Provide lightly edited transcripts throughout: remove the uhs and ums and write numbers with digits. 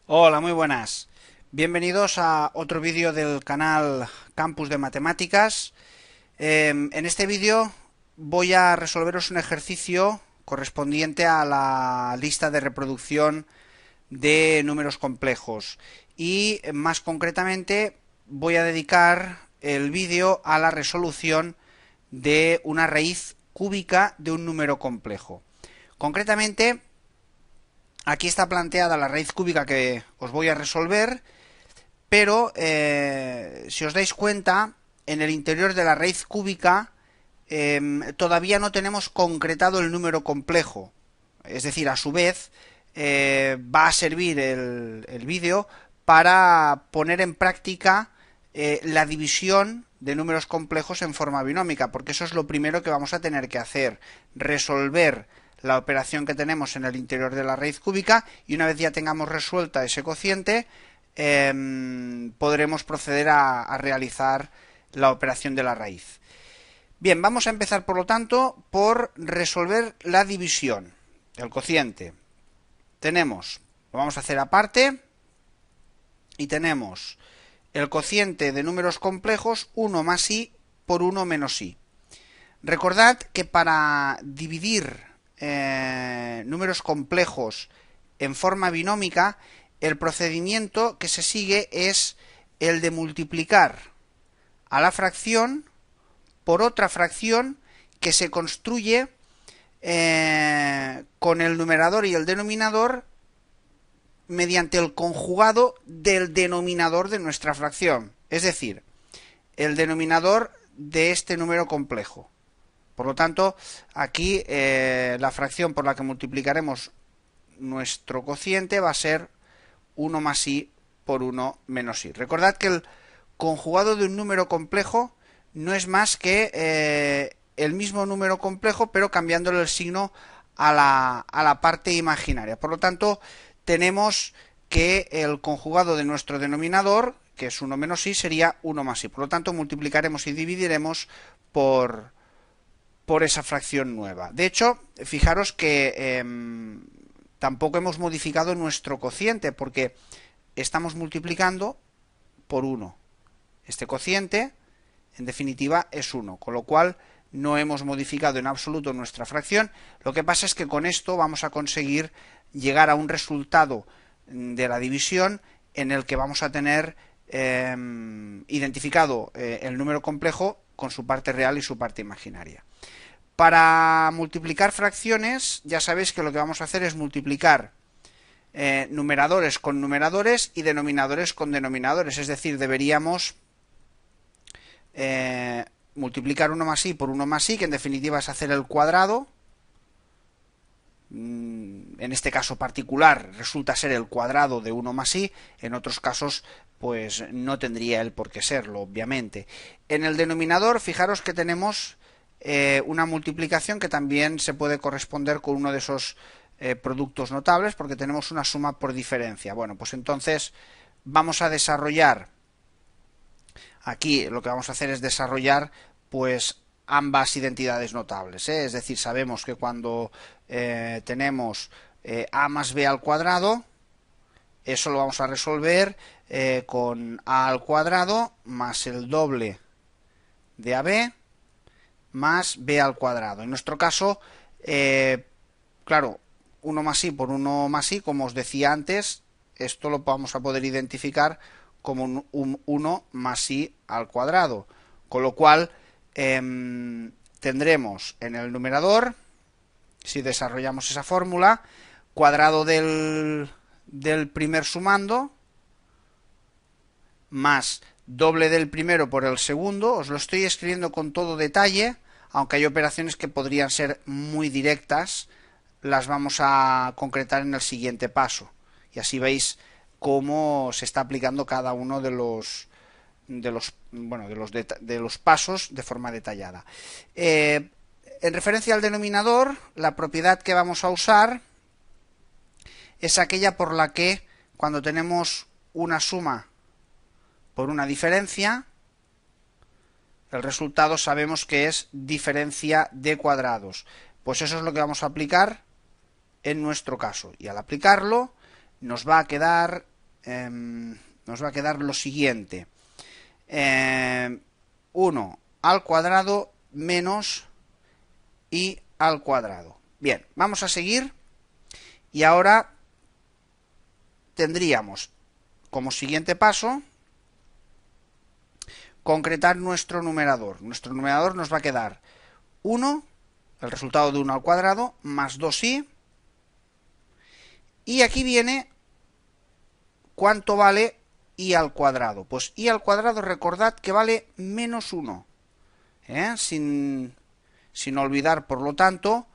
Hola, muy buenas. Bienvenidos a otro vídeo del canal Campus de Matemáticas. En este vídeo voy a resolveros un ejercicio correspondiente a la lista de reproducción de números complejos y más concretamente voy a dedicar el vídeo a la resolución de una raíz cúbica de un número complejo. Concretamente, aquí está planteada la raíz cúbica que os voy a resolver, pero si os dais cuenta, en el interior de la raíz cúbica todavía no tenemos concretado el número complejo. Es decir, a su vez, va a servir el vídeo para poner en práctica la división de números complejos en forma binómica, porque eso es lo primero que vamos a tener que hacer, resolver la operación que tenemos en el interior de la raíz cúbica, y una vez ya tengamos resuelta ese cociente, podremos proceder a realizar la operación de la raíz. Bien, vamos a empezar por lo tanto por resolver la división. El cociente. Lo vamos a hacer aparte, y tenemos el cociente de números complejos 1 más i por 1 menos i. Recordad que para dividir números complejos en forma binómica, el procedimiento que se sigue es el de multiplicar a la fracción por otra fracción que se construye con el numerador y el denominador mediante el conjugado del denominador de nuestra fracción, es decir, el denominador de este número complejo. Por lo tanto, aquí la fracción por la que multiplicaremos nuestro cociente va a ser 1 más i por 1 menos i. Recordad que el conjugado de un número complejo no es más que el mismo número complejo, pero cambiándole el signo a la parte imaginaria. Por lo tanto, tenemos que el conjugado de nuestro denominador, que es 1 menos i, sería 1 más i. Por lo tanto, multiplicaremos y dividiremos por esa fracción nueva. De hecho, fijaros que tampoco hemos modificado nuestro cociente, porque estamos multiplicando por 1. Este cociente, en definitiva, es 1, con lo cual no hemos modificado en absoluto nuestra fracción. Lo que pasa es que con esto vamos a conseguir llegar a un resultado de la división en el que vamos a tener identificado el número complejo con su parte real y su parte imaginaria. Para multiplicar fracciones, ya sabéis que lo que vamos a hacer es multiplicar numeradores con numeradores y denominadores con denominadores, es decir, deberíamos multiplicar 1 más i por 1 más i, que en definitiva es hacer el cuadrado. En este caso particular resulta ser el cuadrado de 1 más i, en otros casos pues no tendría el por qué serlo, obviamente. En el denominador, fijaros que tenemos una multiplicación que también se puede corresponder con uno de esos productos notables, porque tenemos una suma por diferencia. Bueno, pues entonces vamos a desarrollar, aquí lo que vamos a hacer es desarrollar pues ambas identidades notables, es decir, sabemos que cuando tenemos a más b al cuadrado, eso lo vamos a resolver con a al cuadrado más el doble de ab más b al cuadrado. En nuestro caso, claro, 1 más i por 1 más i, como os decía antes, esto lo vamos a poder identificar como un 1 más i al cuadrado, con lo cual tendremos en el numerador, si desarrollamos esa fórmula, cuadrado del primer sumando más doble del primero por el segundo. Os lo estoy escribiendo con todo detalle, aunque hay operaciones que podrían ser muy directas, las vamos a concretar en el siguiente paso, y así veis cómo se está aplicando cada uno de los pasos de forma detallada. En referencia al denominador, la propiedad que vamos a usar es aquella por la que cuando tenemos una suma por una diferencia, el resultado sabemos que es diferencia de cuadrados. Pues eso es lo que vamos a aplicar en nuestro caso. Y al aplicarlo nos va a quedar nos va a quedar lo siguiente. 1 al cuadrado menos i al cuadrado. Bien, vamos a seguir y ahora tendríamos como siguiente paso concretar nuestro numerador. Nuestro numerador nos va a quedar 1, el resultado de 1 al cuadrado, más 2i. Y aquí viene cuánto vale i al cuadrado. Pues i al cuadrado, recordad que vale menos 1. Sin olvidar, por lo tanto,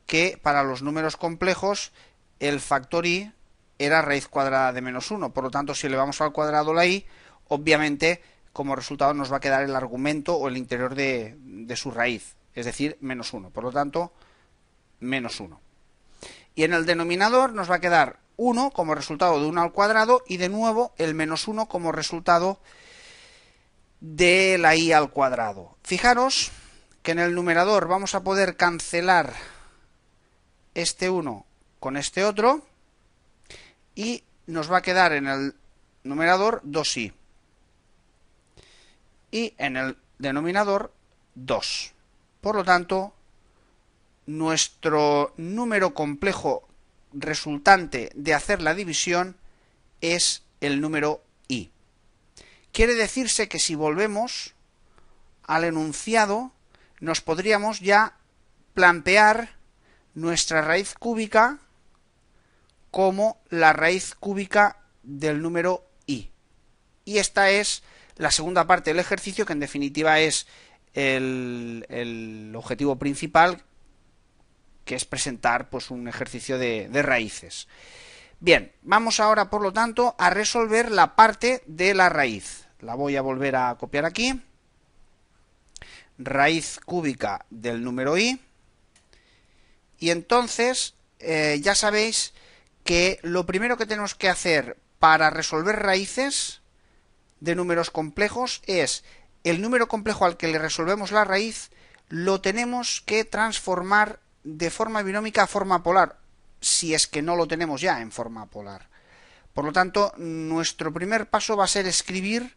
que para los números complejos el factor i era raíz cuadrada de menos 1. Por lo tanto, si elevamos al cuadrado la i, obviamente como resultado nos va a quedar el argumento o el interior de su raíz, es decir, menos 1. Por lo tanto, menos 1. Y en el denominador nos va a quedar 1 como resultado de 1 al cuadrado y de nuevo el menos 1 como resultado de la i al cuadrado. Fijaros que en el numerador vamos a poder cancelar este 1 con este otro y nos va a quedar en el numerador 2i y en el denominador 2. Por lo tanto, nuestro número complejo resultante de hacer la división es el número i. Quiere decirse que si volvemos al enunciado, nos podríamos ya plantear nuestra raíz cúbica como la raíz cúbica del número i. Y esta es la segunda parte del ejercicio, que en definitiva es el objetivo principal, que es presentar pues un ejercicio de raíces. Bien, vamos ahora por lo tanto a resolver la parte de la raíz. La voy a volver a copiar aquí. Raíz cúbica del número i. Y entonces ya sabéis que lo primero que tenemos que hacer para resolver raíces de números complejos es el número complejo al que le resolvemos la raíz, lo tenemos que transformar de forma binómica a forma polar, si es que no lo tenemos ya en forma polar. Por lo tanto, nuestro primer paso va a ser escribir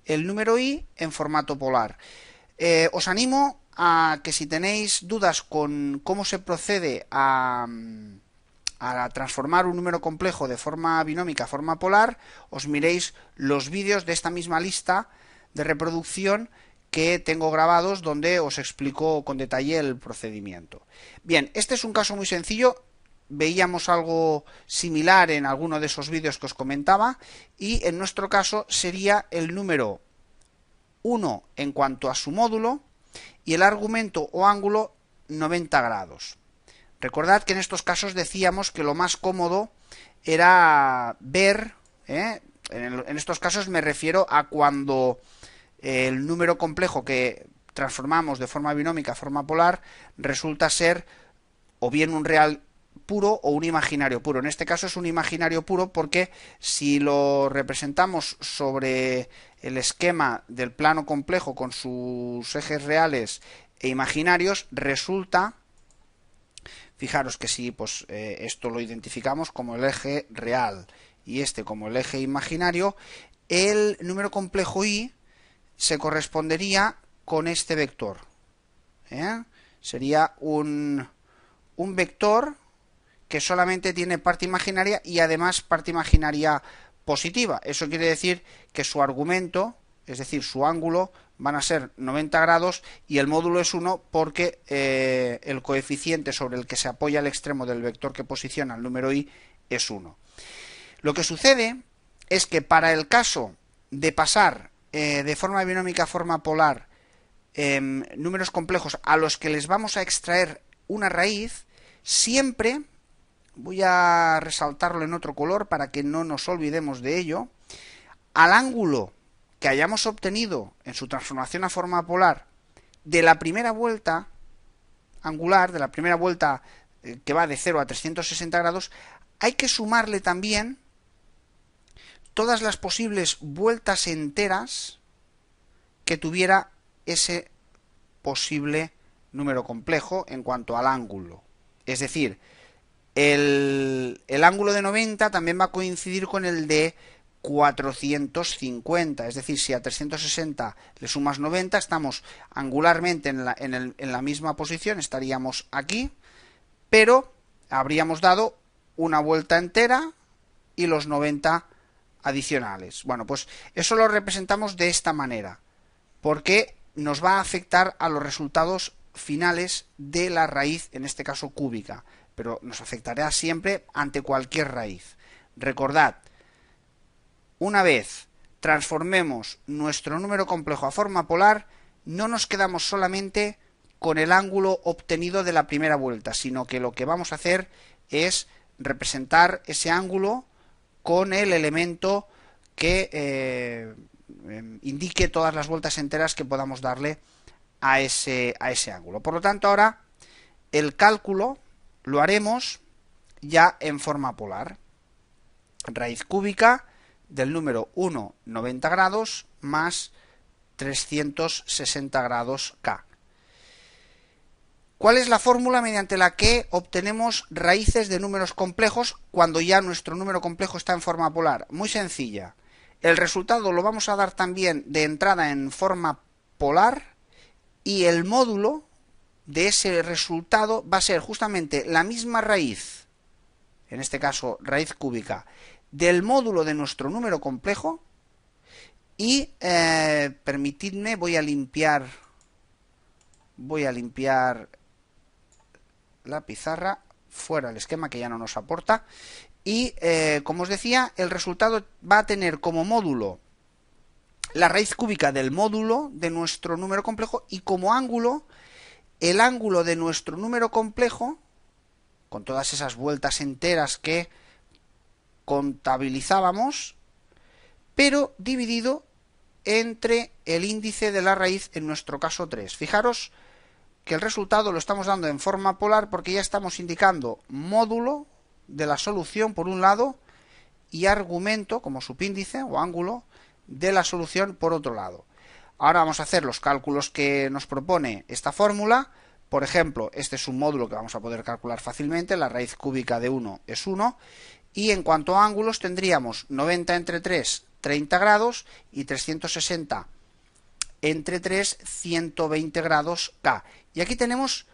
el número i en formato polar. Os animo a que si tenéis dudas con cómo se procede a transformar un número complejo de forma binómica a forma polar, os miréis los vídeos de esta misma lista de reproducción que tengo grabados donde os explico con detalle el procedimiento. Bien, este es un caso muy sencillo. Veíamos algo similar en alguno de esos vídeos que os comentaba y en nuestro caso sería el número 1 en cuanto a su módulo y el argumento o ángulo 90 grados. Recordad que en estos casos decíamos que lo más cómodo era ver, en estos casos me refiero a cuando el número complejo que transformamos de forma binómica a forma polar resulta ser o bien un real puro o un imaginario puro. En este caso es un imaginario puro porque si lo representamos sobre el esquema del plano complejo con sus ejes reales e imaginarios, resulta, fijaros que si pues, esto lo identificamos como el eje real y este como el eje imaginario, el número complejo i se correspondería con este vector. Sería un vector que solamente tiene parte imaginaria y además parte imaginaria positiva. Eso quiere decir que su argumento, es decir, su ángulo, van a ser 90 grados y el módulo es 1 porque el coeficiente sobre el que se apoya el extremo del vector que posiciona el número i es 1. Lo que sucede es que para el caso de pasar de forma binómica a forma polar números complejos a los que les vamos a extraer una raíz, siempre, voy a resaltarlo en otro color para que no nos olvidemos de ello, al ángulo que hayamos obtenido en su transformación a forma polar de la primera vuelta angular, de la primera vuelta que va de 0 a 360 grados, hay que sumarle también todas las posibles vueltas enteras que tuviera ese posible número complejo en cuanto al ángulo. Es decir, el ángulo de 90 también va a coincidir con el de 450, es decir, si a 360 le sumas 90, estamos angularmente en la misma posición, estaríamos aquí, pero habríamos dado una vuelta entera y los 90 adicionales. Bueno, pues eso lo representamos de esta manera, porque nos va a afectar a los resultados finales de la raíz, en este caso cúbica, pero nos afectará siempre ante cualquier raíz. Recordad, una vez transformemos nuestro número complejo a forma polar, no nos quedamos solamente con el ángulo obtenido de la primera vuelta, sino que lo que vamos a hacer es representar ese ángulo con el elemento que indique todas las vueltas enteras que podamos darle a ese ángulo. Por lo tanto, ahora el cálculo lo haremos ya en forma polar. Raíz cúbica del número 1, 90 grados, más 360 grados K. ¿Cuál es la fórmula mediante la que obtenemos raíces de números complejos cuando ya nuestro número complejo está en forma polar? Muy sencilla. El resultado lo vamos a dar también de entrada en forma polar y el módulo de ese resultado va a ser justamente la misma raíz, en este caso raíz cúbica, del módulo de nuestro número complejo y, permitidme, voy a limpiar la pizarra, fuera el esquema que ya no nos aporta, y como os decía, el resultado va a tener como módulo la raíz cúbica del módulo de nuestro número complejo y como ángulo el ángulo de nuestro número complejo, con todas esas vueltas enteras que contabilizábamos, pero dividido entre el índice de la raíz, en nuestro caso 3. Fijaros que el resultado lo estamos dando en forma polar porque ya estamos indicando módulo de la solución por un lado y argumento como subíndice o ángulo de la solución por otro lado. Ahora vamos a hacer los cálculos que nos propone esta fórmula. Por ejemplo, este es un módulo que vamos a poder calcular fácilmente, la raíz cúbica de 1 es 1, y en cuanto a ángulos tendríamos 90 entre 3, 30 grados, y 360 entre 3, 120 grados K. Y aquí tenemos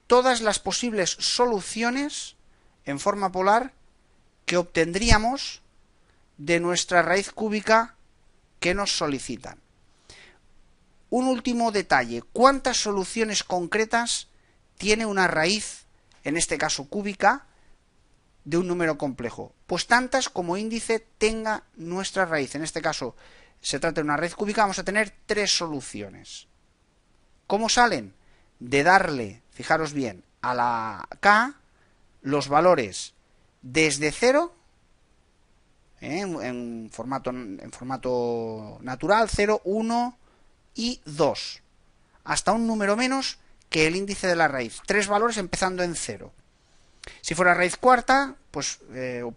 todas las posibles soluciones en forma polar que obtendríamos de nuestra raíz cúbica que nos solicitan. Un último detalle, ¿cuántas soluciones concretas tiene una raíz, en este caso cúbica, de un número complejo? Pues tantas como índice tenga nuestra raíz. En este caso se trata de una raíz cúbica, vamos a tener 3 soluciones. ¿Cómo salen? De darle, fijaros bien, a la K los valores desde 0, en formato natural, 0, 1 y 2, hasta un número menos que el índice de la raíz. 3 valores empezando en 0. Si fuera raíz cuarta, pues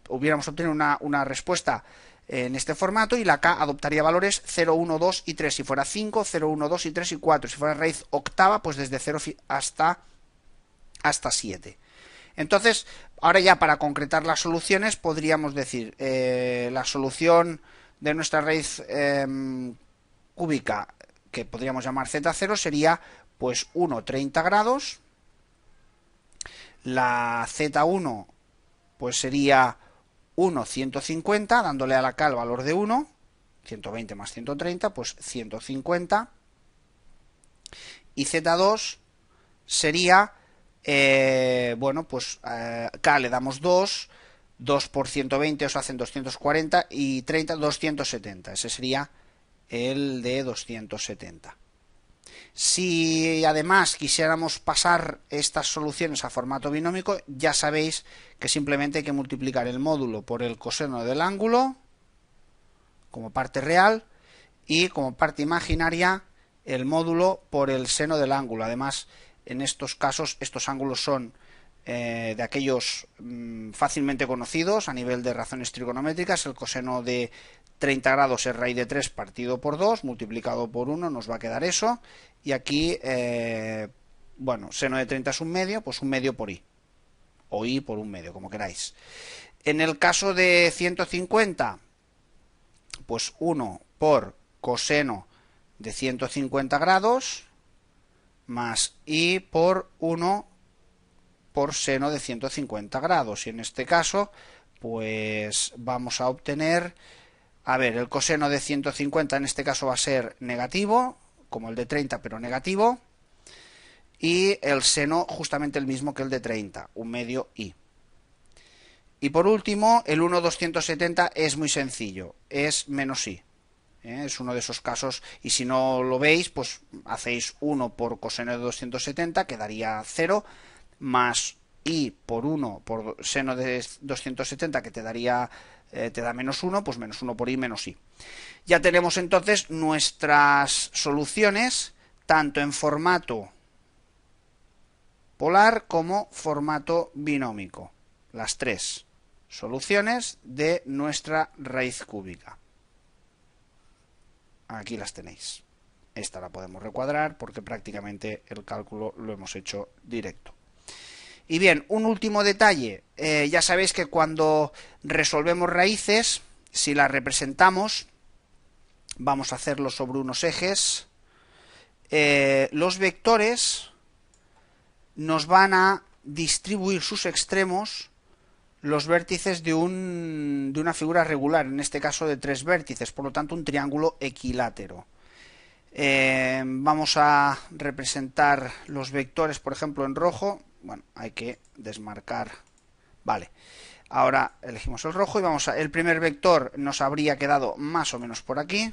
hubiéramos obtenido una respuesta en este formato y la K adoptaría valores 0, 1, 2 y 3. Si fuera 5, 0, 1, 2 y 3 y 4. Si fuera raíz octava, pues desde 0 hasta 7. Entonces, ahora ya para concretar las soluciones podríamos decir la solución de nuestra raíz cúbica, que podríamos llamar Z0, sería pues 1, 30 grados. La Z1 pues sería 1, 150, dándole a la K el valor de 1, 120 más 130, pues 150. Y Z2 sería, bueno, pues K le damos 2, 2 por 120 os hacen 240 y 30, 270. Ese sería el de 270. Si además quisiéramos pasar estas soluciones a formato binómico, ya sabéis que simplemente hay que multiplicar el módulo por el coseno del ángulo como parte real y como parte imaginaria el módulo por el seno del ángulo. Además, en estos casos, estos ángulos son de aquellos fácilmente conocidos a nivel de razones trigonométricas. El coseno de 30 grados es raíz de 3 partido por 2, multiplicado por 1, nos va a quedar eso. Y aquí, bueno, seno de 30 es un medio, pues un medio por i. O i por un medio, como queráis. En el caso de 150, pues 1 por coseno de 150 grados más i por 1 por seno de 150 grados. Y en este caso, pues vamos a obtener, a ver, el coseno de 150 en este caso va a ser negativo, como el de 30, pero negativo. Y el seno justamente el mismo que el de 30, un medio i. Y por último, el 1/270 es muy sencillo, es menos i. Es uno de esos casos, y si no lo veis, pues hacéis 1 por coseno de 270, que daría 0, más i por 1 por seno de 270, que te da menos 1, pues menos 1 por i menos i. Ya tenemos entonces nuestras soluciones, tanto en formato polar como formato binómico. Las tres soluciones de nuestra raíz cúbica. Aquí las tenéis. Esta la podemos recuadrar porque prácticamente el cálculo lo hemos hecho directo. Y bien, un último detalle. Ya sabéis que cuando resolvemos raíces, si las representamos, vamos a hacerlo sobre unos ejes, los vectores nos van a distribuir sus extremos los vértices de una figura regular, en este caso de 3 vértices, por lo tanto un triángulo equilátero. Vamos a representar los vectores, por ejemplo, en rojo. Bueno, hay que desmarcar. Vale, ahora elegimos el rojo y el primer vector nos habría quedado más o menos por aquí.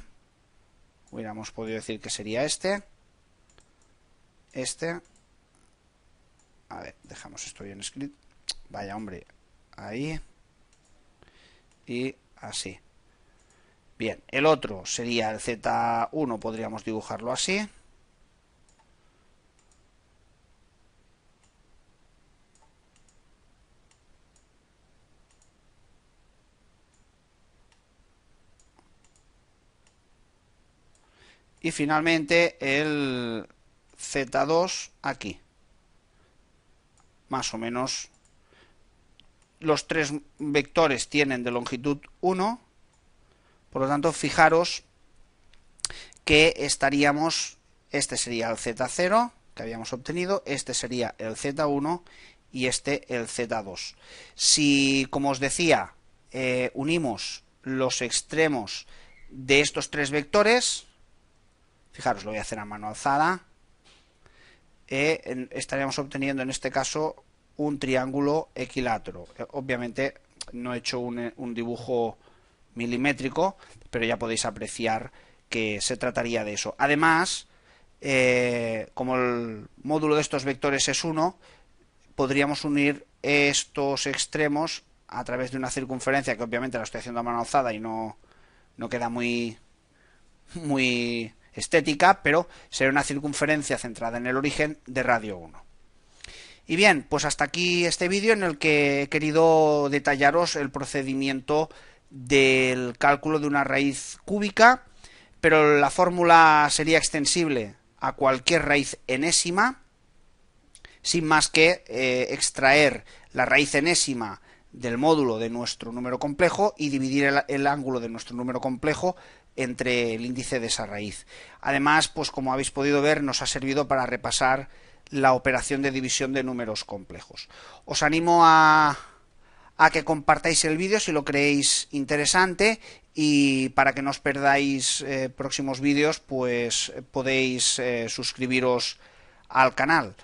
Hubiéramos podido decir que sería este. A ver, dejamos esto bien escrito. Vaya, hombre. Ahí. Y así. Bien, el otro sería el Z1, podríamos dibujarlo así. Y finalmente el Z2 aquí. Más o menos los tres vectores tienen de longitud 1, por lo tanto fijaros que estaríamos, este sería el Z0 que habíamos obtenido, este sería el Z1 y este el Z2. Si, como os decía, unimos los extremos de estos tres vectores, fijaros, lo voy a hacer a mano alzada, estaríamos obteniendo en este caso un triángulo equilátero. Obviamente no he hecho un dibujo milimétrico, pero ya podéis apreciar que se trataría de eso. Además, como el módulo de estos vectores es 1, podríamos unir estos extremos a través de una circunferencia, que obviamente la estoy haciendo a mano alzada y no queda muy estética, pero será una circunferencia centrada en el origen de radio 1. Y bien, pues hasta aquí este vídeo en el que he querido detallaros el procedimiento del cálculo de una raíz cúbica, pero la fórmula sería extensible a cualquier raíz enésima, sin más que extraer la raíz enésima del módulo de nuestro número complejo y dividir el ángulo de nuestro número complejo entre el índice de esa raíz. Además, pues como habéis podido ver, nos ha servido para repasar la operación de división de números complejos. Os animo a que compartáis el vídeo si lo creéis interesante, y para que no os perdáis próximos vídeos, pues podéis suscribiros al canal.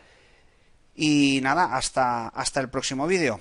Y nada, hasta el próximo vídeo.